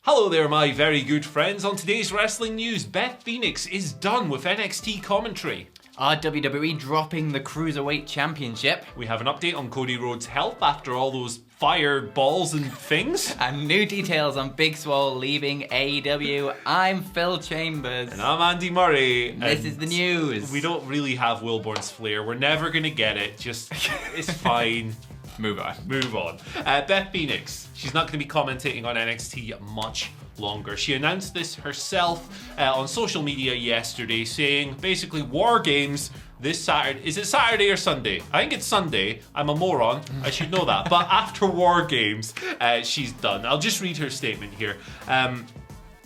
Hello there, my very good friends. On today's wrestling news, Beth Phoenix is done with NXT commentary. Are WWE dropping the Cruiserweight Championship? We have an update on Cody Rhodes' health after all those fireballs and things. And new details on Big Swole leaving AEW. I'm Phil Chambers. And I'm Andy Murray. This is the news. We don't really have Wilborn's flair. We're never going to get it. Just, it's fine. Move on. Beth Phoenix, she's not going to be commentating on NXT much longer. She announced this herself on social media yesterday, saying basically WarGames this Saturday. Is it Saturday or Sunday? I think it's Sunday. I'm a moron. I should know that. But after WarGames, she's done. I'll just read her statement here.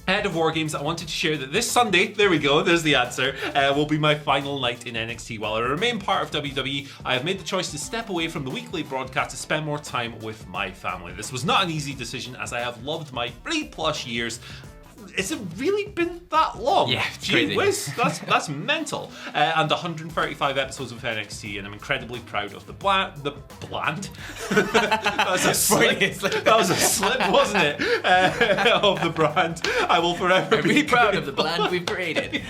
Ahead of WarGames, I wanted to share that this Sunday, there we go, there's the answer, will be my final night in NXT. While I remain part of WWE, I have made the choice to step away from the weekly broadcast to spend more time with my family. This was not an easy decision, as I have loved my 3+ years. Has it really been that long? Yeah, it's Gee crazy. Whiz, that's mental. And 135 episodes of NXT, and I'm incredibly proud of the bland. That was a slip. That was a slip, wasn't it? Of the brand. I will forever be really proud of the brand we've created.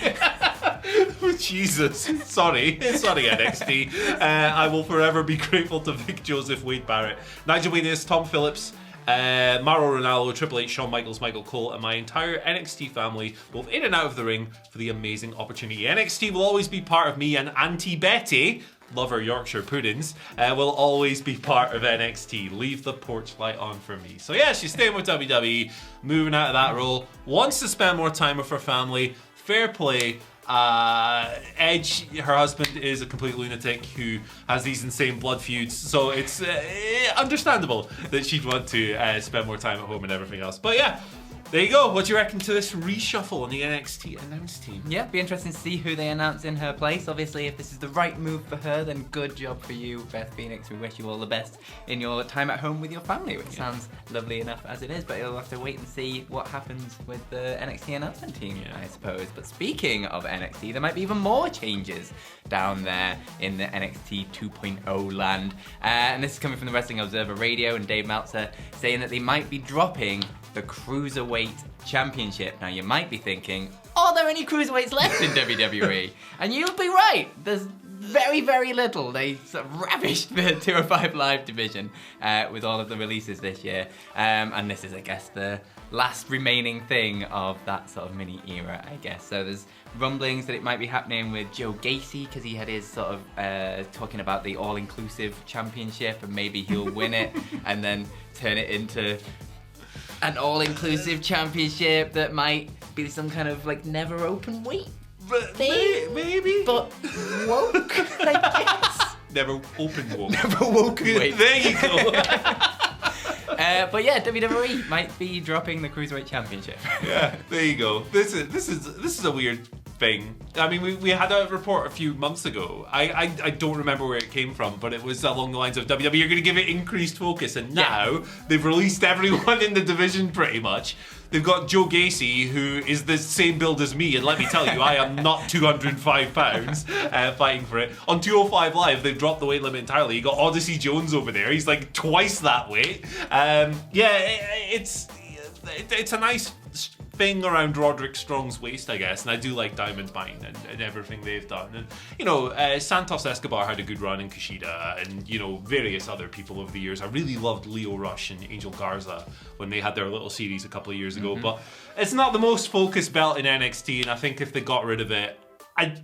Jesus. Sorry NXT. I will forever be grateful to Vic Joseph, Wade Barrett, Nigel Williams, Tom Phillips, Mauro Ranallo, Triple H, Shawn Michaels, Michael Cole, and my entire NXT family, both in and out of the ring, for the amazing opportunity. NXT will always be part of me, and Auntie Betty, love her Yorkshire puddings, will always be part of NXT. Leave the porch light on for me. So yeah, she's staying with WWE, moving out of that role, wants to spend more time with her family. Fair play. Edge, her husband, is a complete lunatic who has these insane blood feuds, so it's understandable that she'd want to spend more time at home and everything else. But yeah, there you go. What do you reckon to this reshuffle on the NXT announce team? Yeah, be interesting to see who they announce in her place. Obviously, if this is the right move for her, then good job for you, Beth Phoenix. We wish you all the best in your time at home with your family, which sounds lovely enough as it is, but you'll have to wait and see what happens with the NXT announcement team, I suppose. But speaking of NXT, there might be even more changes down there in the NXT 2.0 land. And this is coming from the Wrestling Observer Radio and Dave Meltzer saying that they might be dropping the Cruiserweight Championship. Now, you might be thinking, are there any Cruiserweights left in WWE? And you'll be right. There's very, very little. They sort of ravished the 205 Live division with all of the releases this year. And this is, I guess, the last remaining thing of that sort of mini era, I guess. So there's rumblings that it might be happening with Joe Gacy, because he had his sort of talking about the all-inclusive championship, and maybe he'll win it and then turn it into an all-inclusive championship that might be some kind of like never open weight thing. Maybe. But woke, I guess. Never open woke. Never woken weight. There you go. But yeah, WWE might be dropping the Cruiserweight Championship. Yeah, there you go. This is a weird thing. I mean, we had a report a few months ago. I don't remember where it came from, but it was along the lines of WWE, you're going to give it increased focus, and now they've released everyone in the division pretty much. They've got Joe Gacy, who is the same build as me, and let me tell you, I am not 205 pounds fighting for it. On 205 Live, they've dropped the weight limit entirely. You got Odyssey Jones over there. He's like twice that weight. It's a nice thing around Roderick Strong's waist, I guess, and I do like Diamond Mine and everything they've done. And you know, Santos Escobar had a good run in Kushida, and you know, various other people over the years. I really loved Leo Rush and Angel Garza when they had their little series a couple of years ago. But it's not the most focused belt in NXT, and I think if they got rid of it, I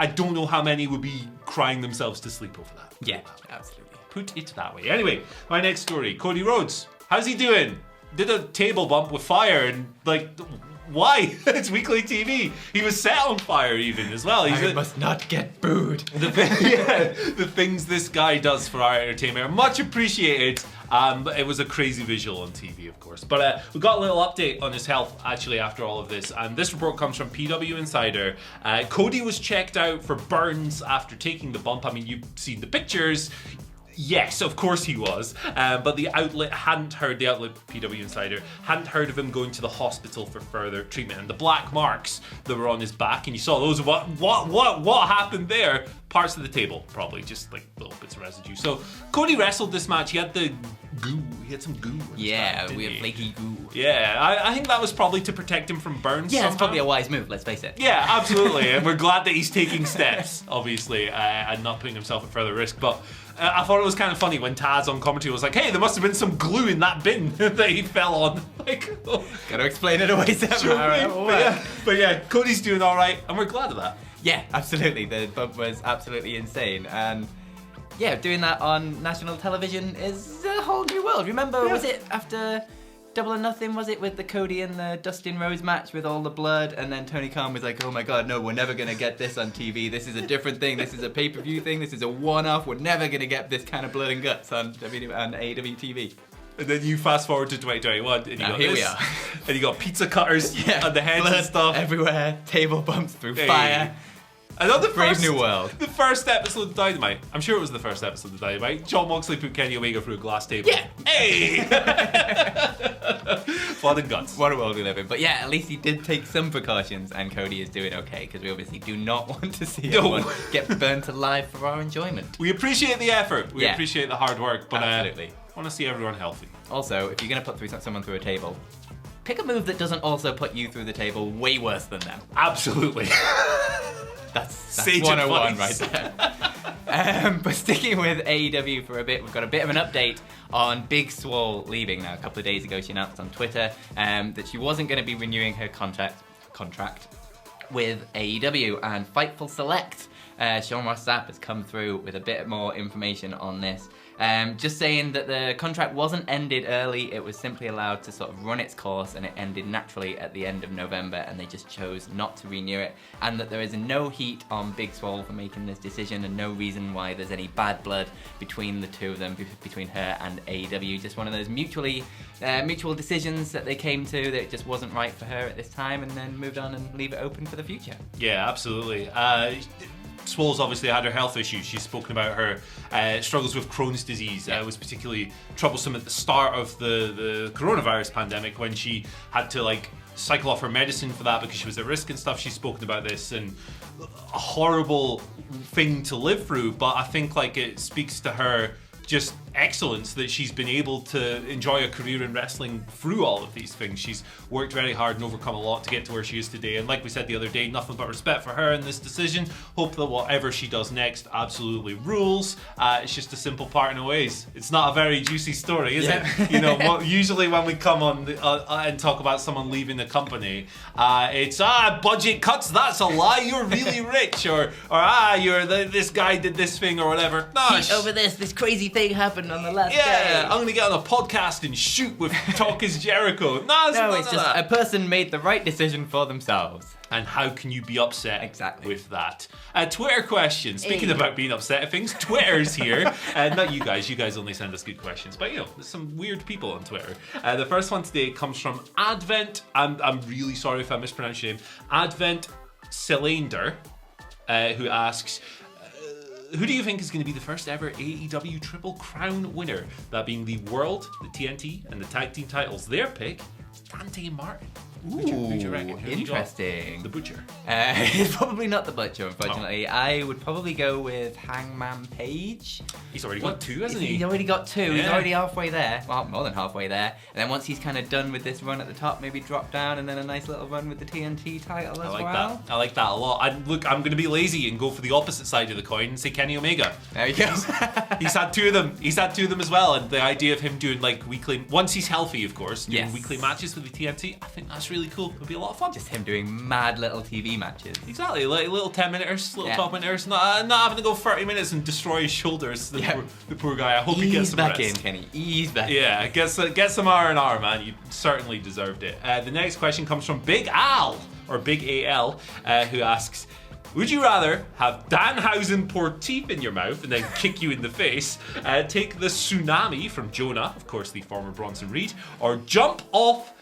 don't know how many would be crying themselves to sleep over that. Yeah, absolutely. Put it that way. Anyway, my next story, Cody Rhodes. How's he doing? Did a table bump with fire, and like, why? It's weekly TV. He was set on fire even as well. I must not get booed. The things this guy does for our entertainment are much appreciated. But it was a crazy visual on TV, of course. But we got a little update on his health actually after all of this, and this report comes from PW Insider. Cody was checked out for burns after taking the bump. I mean, you've seen the pictures. Yes, of course he was. But the outlet PW Insider, hadn't heard of him going to the hospital for further treatment. And the black marks that were on his back, and you saw those. What happened there? Parts of the table, probably just like little bits of residue. So Cody wrestled this match. He had the goo. He had some goo. Yeah, we have flaky goo. Yeah, I think that was probably to protect him from burns. Yeah, somehow. it's probably a wise move. Let's face it. Yeah, absolutely. And we're glad that he's taking steps, obviously, and not putting himself at further risk. But I thought it was kind of funny when Taz on commentary was like, hey, there must have been some glue in that bin that he fell on. Like, Gotta explain it away somehow. But yeah, Cody's doing all right, and we're glad of that. Yeah, absolutely. The bump was absolutely insane. And yeah, doing that on national television is a whole new world. Remember, was it after Double or Nothing, was it, with the Cody and the Dustin Rhodes match with all the blood, and then Tony Khan was like, oh my god, no, we're never going to get this on TV. This is a different thing. This is a pay-per-view thing. This is a one-off. We're never going to get this kind of blood and guts on AEW TV. And then you fast forward to 2021, and you got here this, we are. And you got pizza cutters on the heads blood and stuff. everywhere, table bumps through fire. I know Brave new world. The first episode of Dynamite. I'm sure it was the first episode of Dynamite. John Moxley put Kenny Omega through a glass table. Yeah. Hey! Blood and guts. What a world we live in. But yeah, at least he did take some precautions, and Cody is doing okay, because we obviously do not want to see anyone get burnt alive for our enjoyment. We appreciate the effort. We appreciate the hard work. But absolutely. Want to see everyone healthy. Also, if you're going to put someone through a table, pick a move that doesn't also put you through the table way worse than them. Absolutely. That's Sage 101 advice. right there. But sticking with AEW for a bit, we've got a bit of an update on Big Swole leaving. Now, a couple of days ago, she announced on Twitter that she wasn't going to be renewing her contract with AEW, and Fightful Select, Sean Ross Sapp has come through with a bit more information on this. Just saying that the contract wasn't ended early, it was simply allowed to sort of run its course, and it ended naturally at the end of November, and they just chose not to renew it, and that there is no heat on Big Swole for making this decision, and no reason why there's any bad blood between the two of them, between her and AEW. Just one of those mutual decisions that they came to, that it just wasn't right for her at this time, and then moved on and leave it open for the future. Yeah, absolutely. Swole's obviously had her health issues. She's spoken about her struggles with Crohn's disease. It was particularly troublesome at the start of the coronavirus pandemic, when she had to cycle off her medicine for that because she was at risk and stuff. She's spoken about this, and a horrible thing to live through, but I think it speaks to her just excellence that she's been able to enjoy a career in wrestling through all of these things. She's worked very hard and overcome a lot to get to where she is today, and like we said the other day, nothing but respect for her in this decision. Hope that whatever she does next absolutely rules. It's just a simple parting of ways. It's not a very juicy story, is it? You know, usually when we come on and talk about someone leaving the company, it's budget cuts, that's a lie, you're really rich, or this guy did this thing or whatever. No, over this crazy thing happened on the last day. Yeah, I'm gonna get on a podcast and shoot with Talk is Jericho. No, it's just a person made the right decision for themselves. And how can you be upset with that? Twitter question. Speaking Hey. about being upset at things, Twitter's here. Not you guys. You guys only send us good questions. But there's some weird people on Twitter. The first one today comes from Advent. I'm really sorry if I mispronounced your name. Advent Cylinder, who asks, who do you think is going to be the first ever AEW Triple Crown winner? That being the World, the TNT, and the Tag Team titles. Their pick is Dante Martin. Who do you reckon? Who Interesting. The Butcher. It's probably not the Butcher, unfortunately. I would probably go with Hangman Page. He's already got two, hasn't he? He's already got two. Yeah. He's already halfway there. Well, more than halfway there. And then once he's kind of done with this run at the top, maybe drop down, and then a nice little run with the TNT title as well. I like that a lot. I'm going to be lazy and go for the opposite side of the coin and say Kenny Omega. There you go. He's had two of them. He's had two of them as well. And the idea of him doing weekly, once he's healthy, of course, doing weekly matches with the TNT, I think that's really cool. It'll be a lot of fun. Just him doing mad little TV matches. Exactly, little 10-minuters, little 12-minuters. Not having to go 30 minutes and destroy his shoulders. The poor guy. I hope he gets some rest. Ease back in, Kenny. Ease back. Yeah, get some R&R, man. You certainly deserved it. The next question comes from Big Al, or Big AL, who asks, would you rather have Danhausen pour teeth in your mouth and then kick you in the face, take the tsunami from Jonah, of course the former Bronson Reed, or jump off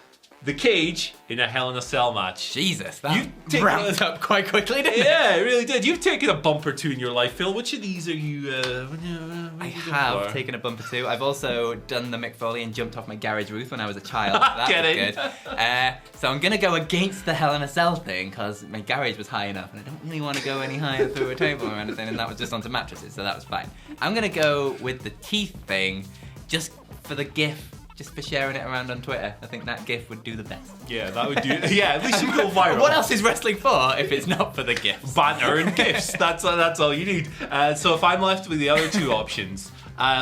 the cage in a Hell in a Cell match. Jesus, that ramped up quite quickly, didn't it? Yeah, it really did. You've taken a bump or two in your life, Phil. Which of these are you? I have taken a bump or two. I've also done the Mick Foley and jumped off my garage roof when I was a child. That was good. So I'm gonna go against the Hell in a Cell thing because my garage was high enough, and I don't really want to go any higher through a table or anything, and that was just onto mattresses, so that was fine. I'm gonna go with the teeth thing, just for the GIF. Just for sharing it around on Twitter. I think that GIF would do the best. Yeah, that would do. Yeah, at least you go viral. What else is wrestling for if it's not for the GIFs? Banter and GIFs. That's all you need. So if I'm left with the other two options,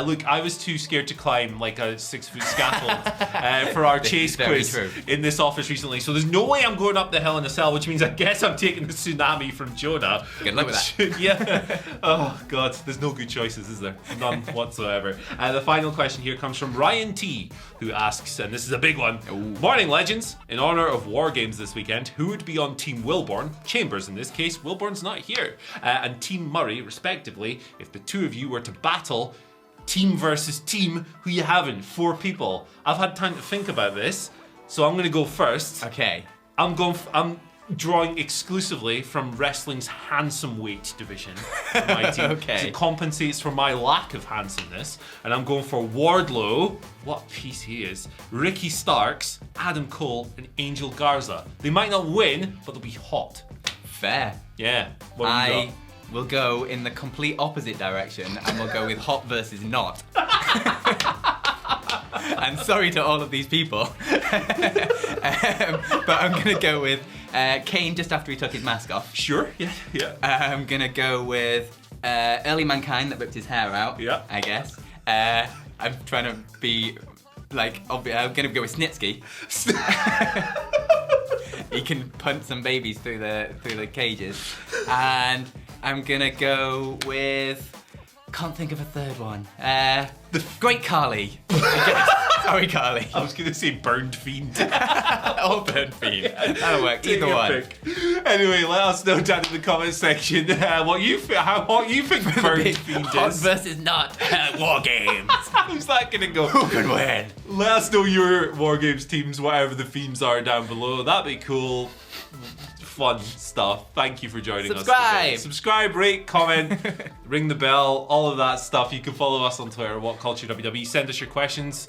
look, I was too scared to climb like a 6-foot scaffold for our chase quiz in this office recently. So there's no way I'm going up the Hell in a Cell, which means I guess I'm taking the tsunami from Jonah. Good luck with that. Yeah. Oh God, there's no good choices, is there? None whatsoever. The final question here comes from Ryan T, who asks, and this is a big one. Ooh. Morning, legends. In honor of WarGames this weekend, who would be on Team Wilborn? Chambers in this case. Wilborn's not here. And Team Murray, respectively, if the two of you were to battle. Team versus team, who you having? 4 people. I've had time to think about this, so I'm going to go first. Okay. I'm drawing exclusively from wrestling's handsome weight division for my team. Okay. It compensates for my lack of handsomeness, and I'm going for Wardlow. What a piece he is. Ricky Starks, Adam Cole, and Angel Garza. They might not win, but they'll be hot. Fair. Yeah. What have you got? We'll go in the complete opposite direction and we'll go with hot versus not. I'm sorry to all of these people. But I'm going to go with Kane just after he took his mask off. Sure, yeah. I'm going to go with Early Mankind that ripped his hair out, I guess. I'm trying to be, like, I'm going to go with Snitsky. He can punt some babies through the cages. And I'm gonna go with, can't think of a third one. The Great Carly. Sorry, Carly. I was gonna say Burned Fiend. Or Burned Fiend. That'll work. Either one. Pick. Anyway, let us know down in the comment section what you think Burned Fiend is. Hot versus not WarGames. How's that gonna go? Who could win? Let us know your WarGames teams, whatever the themes are down below. That'd be cool. Fun stuff. Thank you for joining us today. Subscribe, rate, comment, ring the bell, all of that stuff. You can follow us on Twitter, WhatCulture WWE. Send us your questions.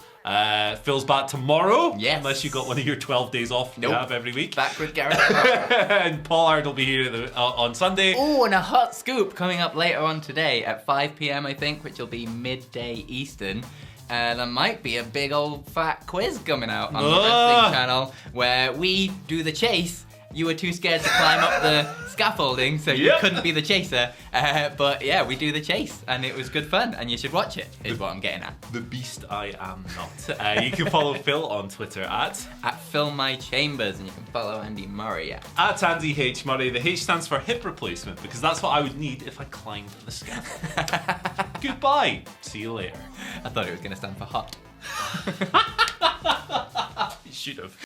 Phil's back tomorrow. Yes. Unless you got one of your 12 days off you have every week. Back with Gareth. And Pollard will be here on Sunday. Oh, and a hot scoop coming up later on today at 5 p.m. I think, which will be midday Eastern. There might be a big old fat quiz coming out on the wrestling channel where we do the chase. You were too scared to climb up the scaffolding, so you couldn't be the chaser. But yeah, we do the chase, and it was good fun, and you should watch it, is what I'm getting at. The beast I am not. You can follow Phil on Twitter at PhilMyChambers, and you can follow Andy Murray at Andy H. Murray. The H stands for hip replacement, because that's what I would need if I climbed the scaffold. Goodbye. See you later. I thought it was going to stand for hot. You should have.